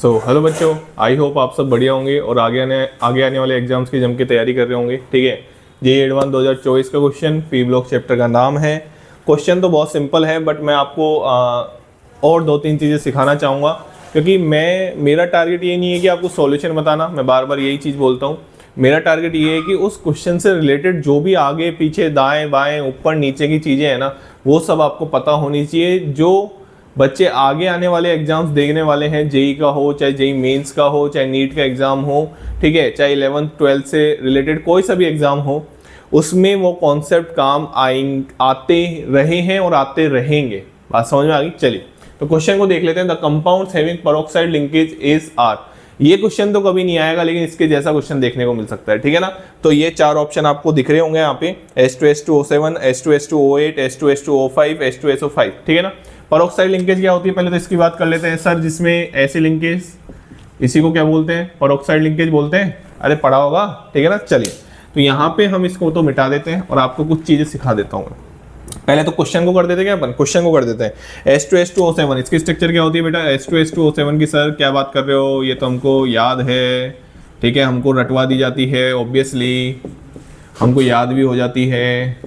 Hello बच्चों, I hope आप सब बढ़िया होंगे और आगे आने वाले एग्जाम्स की जम के तैयारी कर रहे होंगे। ठीक है, जेईई एडवांस 2024 का क्वेश्चन पी ब्लॉक चैप्टर का नाम है। क्वेश्चन तो बहुत सिंपल है, बट मैं आपको और दो तीन चीज़ें सिखाना चाहूँगा, क्योंकि मेरा टारगेट ये नहीं है कि आपको सॉल्यूशन बताना। मैं बार बार यही चीज़ बोलता हूँ, मेरा टारगेट ये है कि उस क्वेश्चन से रिलेटेड जो भी आगे पीछे दाएं बाएं ऊपर नीचे की चीज़ें हैं ना, वो सब आपको पता होनी चाहिए। जो बच्चे आगे आने वाले एग्जाम्स देखने वाले हैं, जेईई का हो, चाहे जेईई मेंस का हो, चाहे नीट का एग्जाम हो, ठीक है, चाहे 11th 12th से रिलेटेड कोई सा भी एग्जाम हो, उसमें वो कॉन्सेप्ट काम आते रहे हैं और आते रहेंगे। बात समझ में आ गई? चलिए तो क्वेश्चन को देख लेते हैं। The compounds having peroxide linkage is are. ये क्वेश्चन तो कभी नहीं आएगा, लेकिन इसके जैसा क्वेश्चन देखने को मिल सकता है। ठीक है ना? तो ये चार ऑप्शन आपको दिख रहे होंगे यहाँ पे, H2S2O7, H2S2O8, H2S2O5, H2SO5। ठीक है ना? पेरोक्साइड लिंकेज क्या होती है, पहले तो इसकी बात कर लेते हैं सर। जिसमें ऐसे लिंकेज, इसी को क्या बोलते हैं? पेरोक्साइड लिंकेज बोलते हैं। अरे पढ़ा होगा, ठीक है ना? चलिए तो यहाँ पे हम इसको तो मिटा देते हैं और आपको कुछ चीजें सिखा देता हूँ। पहले तो क्वेश्चन को कर देते हैं क्या अपन? क्वेश्चन को कर देते हैं। H2S2O7, इसकी स्ट्रक्चर क्या होती है बेटा? H2S2O7 की सर क्या बात कर रहे हो, ये तो हमको याद है। ठीक है, हमको रटवा दी जाती है, ऑब्वियसली हमको याद भी हो जाती है।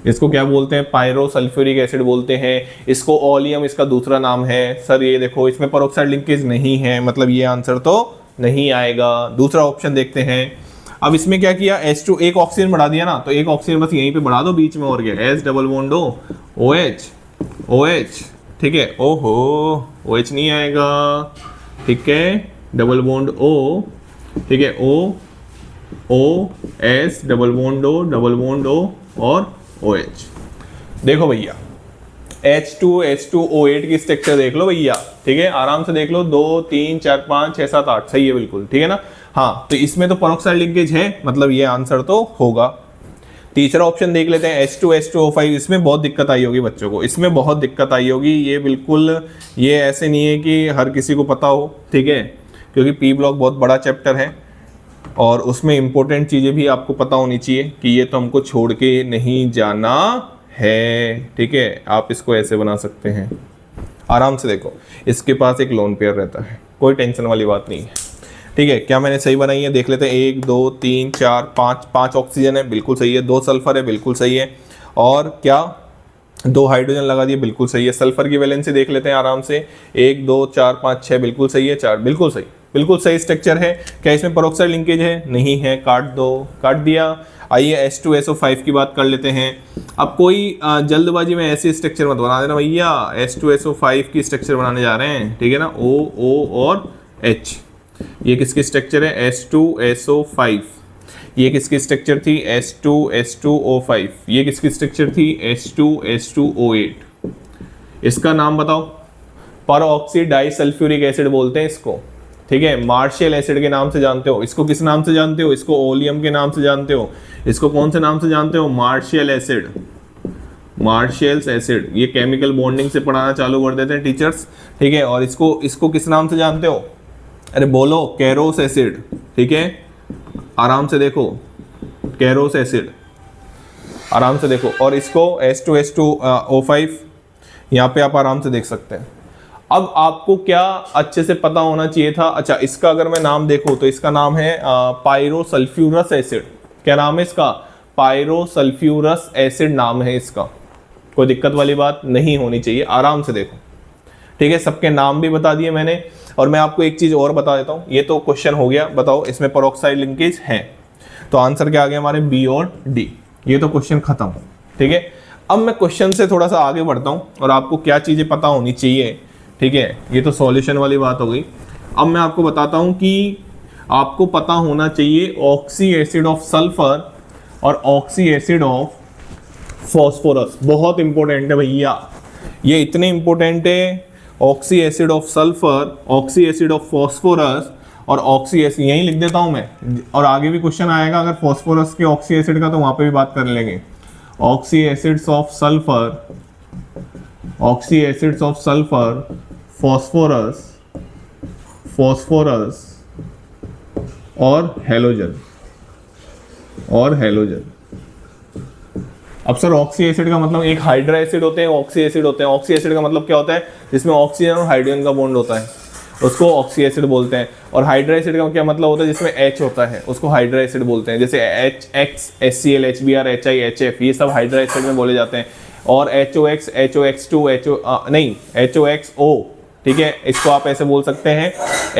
इसको क्या बोलते हैं? पायरो सल्फ्यूरिक एसिड बोलते हैं। इसको ओलियम इसका दूसरा नाम है। सर ये देखो, इसमें पेरोक्साइड लिंकेज नहीं है, मतलब ये आंसर तो नहीं आएगा। दूसरा ऑप्शन देखते हैं। अब इसमें क्या किया? H2 एक ऑक्सीजन बढ़ा दिया ना, तो एक ऑक्सीजन बस यहीं पे बढ़ा दो बीच में, और क्या, S double bond OH OH। ठीक है, ओहो OH नहीं आएगा। ठीक है, डबल बॉन्ड O, ठीक है, O S double bond O और OH। देखो भैया, H2S2O8 की स्ट्रक्चर देख लो भैया। ठीक है, आराम से देख लो, 2 3 4 5 6 7 8 सही है बिल्कुल। ठीक है ना? हाँ, तो इसमें तो पेरोक्साइड लिंकेज है, मतलब ये आंसर तो होगा। तीसरा ऑप्शन देख लेते हैं, H2S2O5। इसमें बहुत दिक्कत आई होगी बच्चों को, इसमें बहुत दिक्कत आई होगी। ये बिल्कुल, ये ऐसे नहीं है कि हर किसी को पता हो। ठीक है, क्योंकि पी ब्लॉक बहुत बड़ा चैप्टर है और उसमें इंपॉर्टेंट चीज़ें भी आपको पता होनी चाहिए कि ये तो हमको छोड़ के नहीं जाना है। ठीक है, आप इसको ऐसे बना सकते हैं, आराम से देखो। इसके पास एक लोन पेयर रहता है, कोई टेंशन वाली बात नहीं है। ठीक है, क्या मैंने सही बनाई है? देख लेते हैं। 1 2 3 4 5 ऑक्सीजन है, बिल्कुल सही है। 2 सल्फर है, बिल्कुल सही है। और क्या, 2 हाइड्रोजन लगा दिए, बिल्कुल सही है। सल्फर की वैलेंसी देख लेते हैं आराम से। 1 2 4 5 6 बिल्कुल सही है। 4 बिल्कुल सही, बिल्कुल सही स्ट्रक्चर है। क्या इसमें पेरोक्साइड लिंकेज है? नहीं है, काट दो, काट दिया। आइए H2SO5 की बात कर लेते हैं। अब कोई जल्दबाजी में ऐसे स्ट्रक्चर मत बना देना भैया। H2SO5 की स्ट्रक्चर बनाने जा रहे हैं, ठीक है ना? O और H। ये किसकी स्ट्रक्चर है? H2SO5। ये किसकी स्ट्रक्चर थी? H2S2O5। ये किसकी स्ट्रक्चर थी? H2S2O8। इसका नाम बताओ। परऑक्सी डाइसल्फ्यूरिक एसिड बोलते हैं इसको। ठीक है, मार्शियल एसिड के नाम से जानते हो। इसको किस नाम से जानते हो? इसको ओलियम के नाम से जानते हो। इसको कौन से नाम से जानते हो? Marshall acid, Marshall's acid. ये केमिकल बॉन्डिंग से पढ़ाना चालू कर देते हैं टीचर्स। ठीक है, और इसको किस नाम से जानते हो? अरे बोलो, कैरोस एसिड। ठीक है, आराम से देखो, कैरोस एसिड, आराम से देखो। और इसको H2S2O5, यहाँ पे आप आराम से देख सकते हैं। अब आपको क्या अच्छे से पता होना चाहिए था? अच्छा, इसका अगर मैं नाम देखूं तो इसका नाम है पायरोसल्फ्यूरस एसिड। क्या नाम है इसका? पायरोसल्फ्यूरस एसिड नाम है इसका। कोई दिक्कत वाली बात नहीं होनी चाहिए, आराम से देखो। ठीक है, सबके नाम भी बता दिए मैंने। और मैं आपको एक चीज और बता देता हूँ। ये तो क्वेश्चन हो गया, बताओ इसमें पेरोक्साइड लिंकेज है, तो आंसर क्या आ गया हमारे? बी और डी। ये तो क्वेश्चन खत्म। ठीक है, अब मैं क्वेश्चन से थोड़ा सा आगे बढ़ता हूँ और आपको क्या चीजें पता होनी चाहिए। ठीक है, ये तो सॉल्यूशन वाली बात हो गई। अब मैं आपको बताता हूँ कि आपको पता होना चाहिए ऑक्सी एसिड ऑफ सल्फर और ऑक्सी एसिड ऑफ फॉस्फोरस। बहुत इंपॉर्टेंट है भैया, ये इतने इंपॉर्टेंट है। Oxy acid of sulphur, oxy acid of phosphorus और ऑक्सी एसिड, यहीं लिख देता हूं मैं, और आगे भी क्वेश्चन आएगा अगर फॉस्फोरस के ऑक्सी एसिड का, तो वहां पे भी बात कर लेंगे। Oxy acids of sulphur, oxy acids of sulphur, phosphorus, phosphorus और हेलोजन, और हेलोजन। अब सर ऑक्सी एसिड का मतलब एक हाइड्रा एसिड होते हैं, ऑक्सी एसिड होते हैं। ऑक्सी एसिड का मतलब क्या होता है? जिसमें ऑक्सीजन और हाइड्रोजन का बॉन्ड होता है। उसको ऑक्सी एसिड बोलते हैं। और हाइड्रा एसिड का क्या मतलब होता है, जिसमें H होता है उसको हाइड्रा एसिड बोलते हैं। जैसे HX, HCl, HBr, HI, HF ये सब हाइड्रा एसिड में बोले जाते हैं। और HOX, HOX2, HOXO, ठीक है, इसको आप ऐसे बोल सकते हैं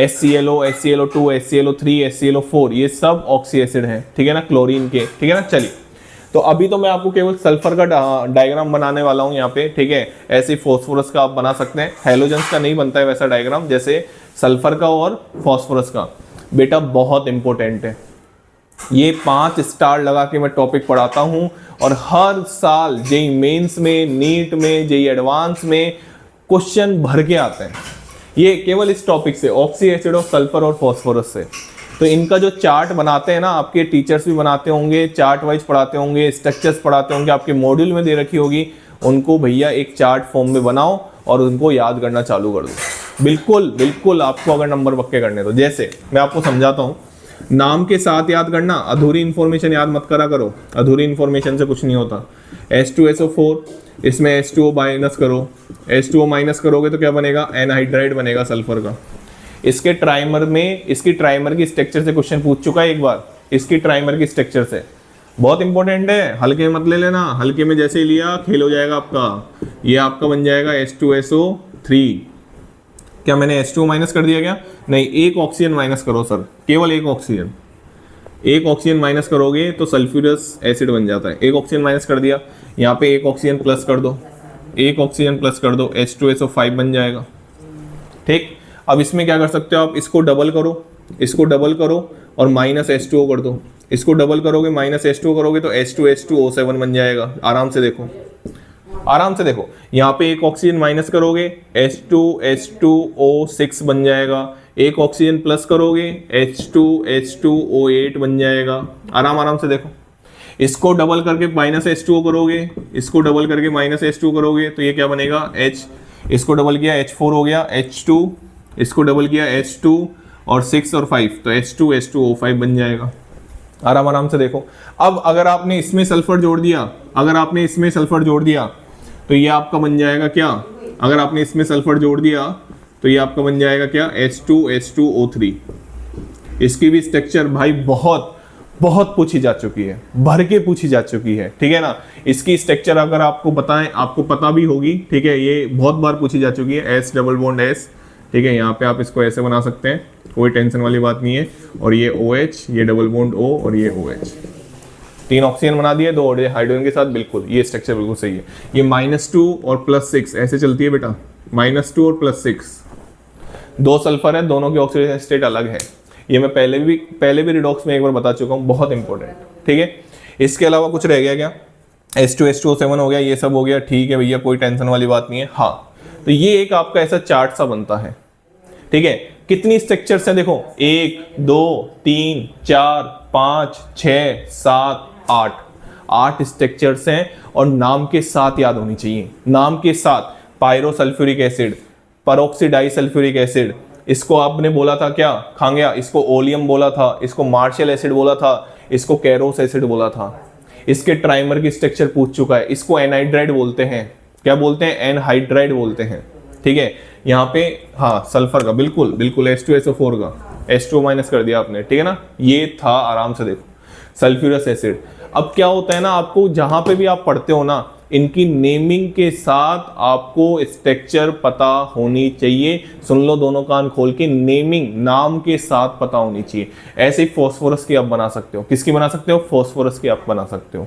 HClO, HClO2, HClO3, HClO4 ये सब ऑक्सी एसिड हैं, ठीक है ना, क्लोरीन के, ठीक है ना। चलिए, तो अभी तो मैं आपको केवल सल्फर का डायग्राम बनाने वाला हूँ यहाँ पे, ठीक है। ऐसे फास्फोरस का आप बना सकते हैं, हैलोजेंस का नहीं बनता है वैसा डायग्राम जैसे सल्फर का और फास्फोरस का। बेटा बहुत इंपॉर्टेंट है, ये 5 स्टार लगा के मैं टॉपिक पढ़ाता हूँ और हर साल जेई मेंस में, नीट में, जेई एडवांस में क्वेश्चन भर के आते हैं ये केवल इस टॉपिक से, ऑक्सी एसिड और सल्फर और फास्फोरस से। तो इनका जो चार्ट बनाते हैं ना, आपके टीचर्स भी बनाते होंगे, चार्ट वाइज पढ़ाते होंगे, स्ट्रक्चर्स पढ़ाते होंगे, आपके मॉड्यूल में दे रखी होगी, उनको भैया एक चार्ट फॉर्म में बनाओ और उनको याद करना चालू कर दो। बिल्कुल बिल्कुल, आपको अगर नंबर पक्के करने तो जैसे मैं आपको समझाता हूँ, नाम के साथ याद करना, अधूरी इंफॉर्मेशन याद मत करा करो, अधूरी इंफॉर्मेशन से कुछ नहीं होता। H2SO4, इसमें H2O माइनस करो, H2O माइनस करोगे तो क्या बनेगा, एनहाइड्राइड बनेगा सल्फर का। इसके ट्राइमर में, इसकी ट्राइमर की स्ट्रक्चर से क्वेश्चन पूछ चुका है एक बार, इसकी ट्राइमर की स्ट्रक्चर से, बहुत इंपॉर्टेंट है, हल्के मत ले लेना, हल्के में जैसे ही लिया खेल हो जाएगा आपका। ये आपका बन जाएगा H2SO3, क्या मैंने H2O माइनस कर दिया क्या, नहीं, एक ऑक्सीजन माइनस करो सर, केवल एक ऑक्सीजन, एक ऑक्सीजन माइनस करोगे तो सल्फ्यूरस एसिड बन जाता है। एक ऑक्सीजन माइनस कर दिया, यहाँ पे एक ऑक्सीजन प्लस कर दो, एक ऑक्सीजन प्लस कर दो, H2SO5 बन जाएगा, ठीक। अब इसमें क्या कर सकते हो आप, इसको डबल करो, इसको डबल करो और माइनस H2O कर दो, इसको डबल करोगे माइनस H2O करोगे तो H2H2O7 बन जाएगा। आराम से देखो, आराम से देखो, यहाँ पे एक ऑक्सीजन माइनस करोगे H2H2O6 बन जाएगा, एक ऑक्सीजन प्लस करोगे H2H2O8 बन जाएगा। आराम आराम से देखो, इसको डबल करके माइनस H2O करोगे, इसको डबल करके माइनस H2O करोगे तो ये क्या बनेगा, H, इसको डबल किया H4 हो गया, H2, इसको डबल किया H2 और 6 और 5 तो H2H2O5 बन जाएगा। आराम आराम से देखो। अब अगर आपने इसमें सल्फर जोड़ दिया, अगर आपने इसमें सल्फर जोड़ दिया तो ये आपका बन जाएगा क्या, अगर आपने इसमें सल्फर जोड़ दिया तो ये आपका बन जाएगा क्या, H2H2O3। इसकी भी स्ट्रक्चर भाई बहुत बहुत पूछी जा चुकी है, भर के पूछी जा चुकी है, ठीक है ना। इसकी स्ट्रक्चर अगर आपको बताएं, आपको पता भी होगी, ठीक है, ये बहुत बार पूछी जा चुकी है, S डबल बॉन्ड S, ठीक है, यहाँ पे आप इसको ऐसे बना सकते हैं, कोई टेंशन वाली बात नहीं है। और ये OH, ये डबल बॉन्ड O और ये OH, 3 ऑक्सीजन बना दिए, 2 हाइड्रोजन के साथ, बिल्कुल ये स्ट्रक्चर बिल्कुल सही है। ये -2 और +6 ऐसे चलती है बेटा, -2 और +6, 2 सल्फर है, दोनों की ऑक्सीडेशन स्टेट अलग है। ये मैं पहले भी रिडॉक्स में एक बार बता चुका हूँ, बहुत इंपॉर्टेंट, ठीक है। इसके अलावा कुछ रह गया क्या, H2H2O7 हो गया, ये सब हो गया, ठीक है भैया, कोई टेंशन वाली बात नहीं है। हाँ, तो ये एक आपका ऐसा चार्ट सा बनता है, ठीक है। कितनी स्ट्रक्चर्स हैं देखो, 1 2 3 4 5 6 7 8 स्ट्रक्चर्स हैं और नाम के साथ याद होनी चाहिए, नाम के साथ। पायरोसल्फ्यूरिक एसिड, परऑक्सीडाइसल्फ्यूरिक एसिड, इसको आपने बोला था क्या, खांगया, इसको ओलियम बोला था, इसको मार्शल एसिड बोला था, इसको कैरोस एसिड बोला था। इसके ट्राइमर की स्ट्रक्चर पूछ चुका है, इसको एनहाइड्राइड बोलते हैं, क्या बोलते हैं, एनहाइड्राइड बोलते हैं, ठीक है। यहाँ पे हाँ सल्फर का, बिल्कुल बिल्कुल H2SO4 का H2O माइनस कर दिया आपने, ठीक है ना। ये था, आराम से देखो, सल्फ्यूरस एसिड। अब क्या होता है ना, आपको जहां पे भी आप पढ़ते हो ना, इनकी नेमिंग के साथ आपको स्ट्रक्चर पता होनी चाहिए। सुन लो दोनों कान खोल के, नेमिंग नाम के साथ पता होनी चाहिए। ऐसे ही फॉस्फोरस की आप बना सकते हो, किसकी बना सकते हो, फॉस्फोरस की आप बना सकते हो।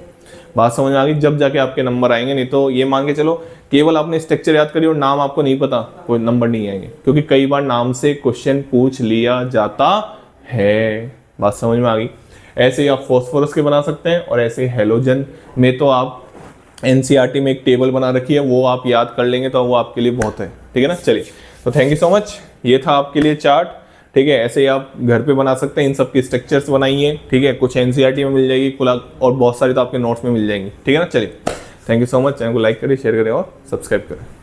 बात समझ में आ गई, जब जाके आपके नंबर आएंगे, नहीं तो ये मान के चलो केवल आपने स्ट्रक्चर याद करी और नाम आपको नहीं पता, कोई नंबर नहीं आएंगे, क्योंकि कई बार नाम से क्वेश्चन पूछ लिया जाता है। बात समझ में आ गई। ऐसे ही आप फॉस्फोरस के बना सकते हैं और ऐसे हेलोजन में तो आप एनसीईआरटी में एक टेबल बना रखी है, वो आप याद कर लेंगे तो वो आपके लिए बहुत है, ठीक है ना। चलिए, तो थैंक यू सो मच, ये था आपके लिए चार्ट, ठीक है। ऐसे ही आप घर पे बना सकते हैं, इन सब की स्ट्रक्चर्स बनाइए, ठीक है। कुछ एनसीईआरटी में मिल जाएगी और बहुत सारी तो आपके नोट्स में मिल जाएंगी, ठीक है ना। चलिए, thank you so much, channel को लाइक करें, शेयर करें और सब्सक्राइब करें।